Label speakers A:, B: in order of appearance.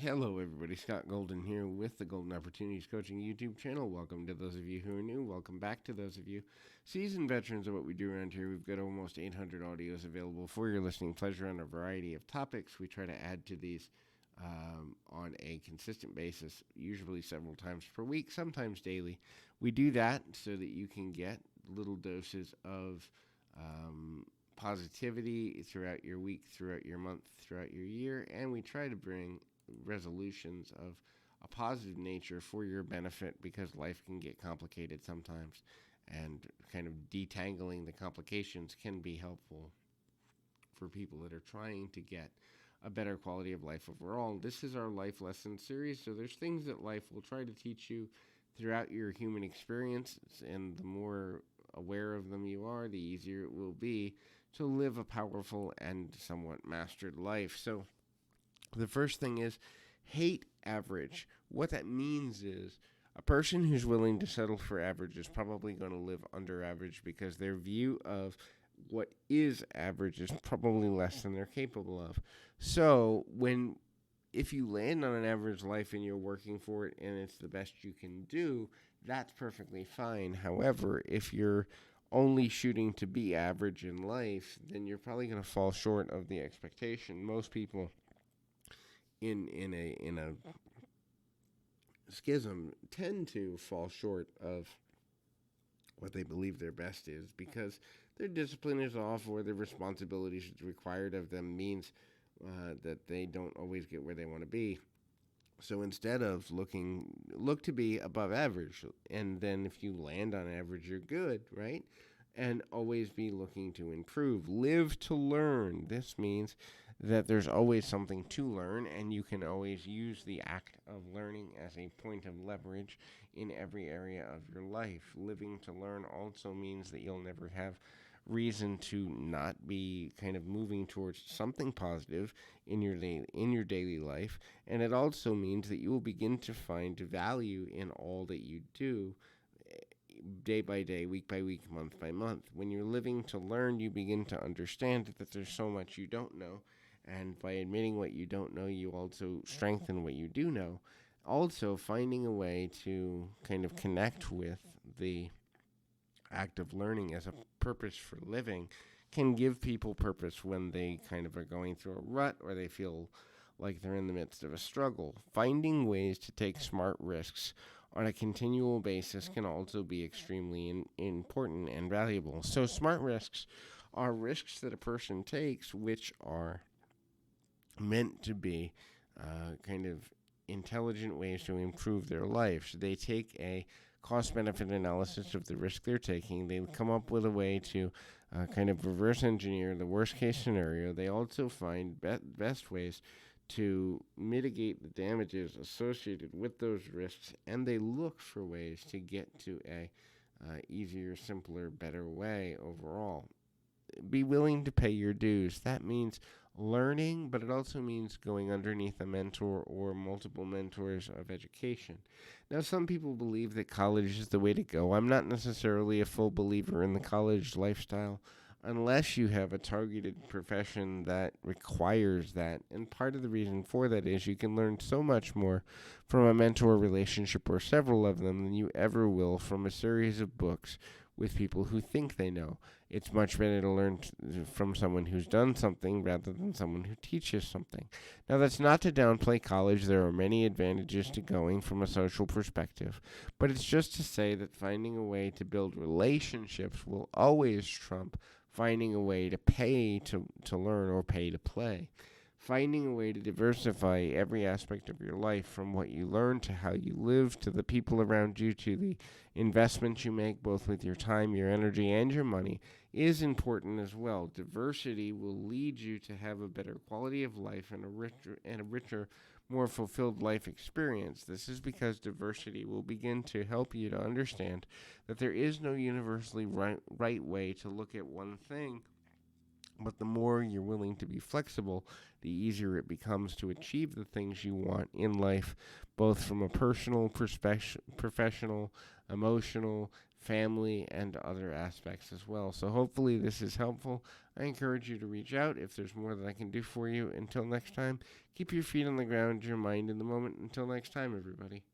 A: Hello, everybody. Scott Golden here with the Golden Opportunities Coaching YouTube channel. Welcome to those of you who are new. Welcome back to those of you seasoned veterans of what we do around here. We've got almost 800 audios available for your listening pleasure on a variety of topics. We try to add to these on a consistent basis, usually several times per week, sometimes daily. We do that so that you can get little doses of positivity throughout your week, throughout your month, throughout your year, and we try to bring resolutions of a positive nature for your benefit because life can get complicated sometimes, and kind of detangling the complications can be helpful for people that are trying to get a better quality of life overall. This is our life lesson series, so there's things that life will try to teach you throughout your human experience, and the more aware of them you are, the easier it will be to live a powerful and somewhat mastered life. So the first thing is hate average. What that means is a person who's willing to settle for average is probably going to live under average because their view of what is average is probably less than they're capable of. So if you land on an average life and you're working for it and it's the best you can do, that's perfectly fine. However, if you're only shooting to be average in life, then you're probably going to fall short of the expectation. Most people in a schism tend to fall short of what they believe their best is because their discipline is off or their responsibilities required of them means that they don't always get where they want to be. So instead of look to be above average, and then if you land on average, you're good, right? And always be looking to improve. Live to learn. This means that there's always something to learn, and you can always use the act of learning as a point of leverage in every area of your life. Living to learn also means that you'll never have reason to not be kind of moving towards something positive in your daily life, and it also means that you will begin to find value in all that you do day by day, week by week, month by month. When you're living to learn, you begin to understand that there's so much you don't know, and by admitting what you don't know, you also strengthen what you do know. Also, finding a way to kind of connect with the act of learning as a purpose for living can give people purpose when they kind of are going through a rut or they feel like they're in the midst of a struggle. Finding ways to take smart risks on a continual basis can also be extremely important and valuable. So smart risks are risks that a person takes which are meant to be kind of intelligent ways to improve their life. So they take a cost benefit analysis of the risk they're taking. They come up with a way to kind of reverse engineer the worst case scenario. They also find best ways to mitigate the damages associated with those risks, and they look for ways to get to a easier, simpler, better way overall. Be willing to pay your dues. That means learning, but it also means going underneath a mentor or multiple mentors of education. Now, some people believe that college is the way to go. I'm not necessarily a full believer in the college lifestyle unless you have a targeted profession that requires that. And part of the reason for that is you can learn so much more from a mentor relationship or several of them than you ever will from a series of books with people who think they know. It's much better to learn from someone who's done something rather than someone who teaches something. Now, that's not to downplay college. There are many advantages to going from a social perspective, but it's just to say that finding a way to build relationships will always trump finding a way to pay to learn or pay to play. Finding a way to diversify every aspect of your life from what you learn to how you live to the people around you to the investments you make both with your time, your energy, and your money is important as well. Diversity will lead you to have a better quality of life and a richer, more fulfilled life experience. This is because diversity will begin to help you to understand that there is no universally right way to look at one thing. But the more you're willing to be flexible, the easier it becomes to achieve the things you want in life, both from a personal, professional, emotional, family, and other aspects as well. So hopefully this is helpful. I encourage you to reach out if there's more that I can do for you. Until next time, keep your feet on the ground, your mind in the moment. Until next time, everybody.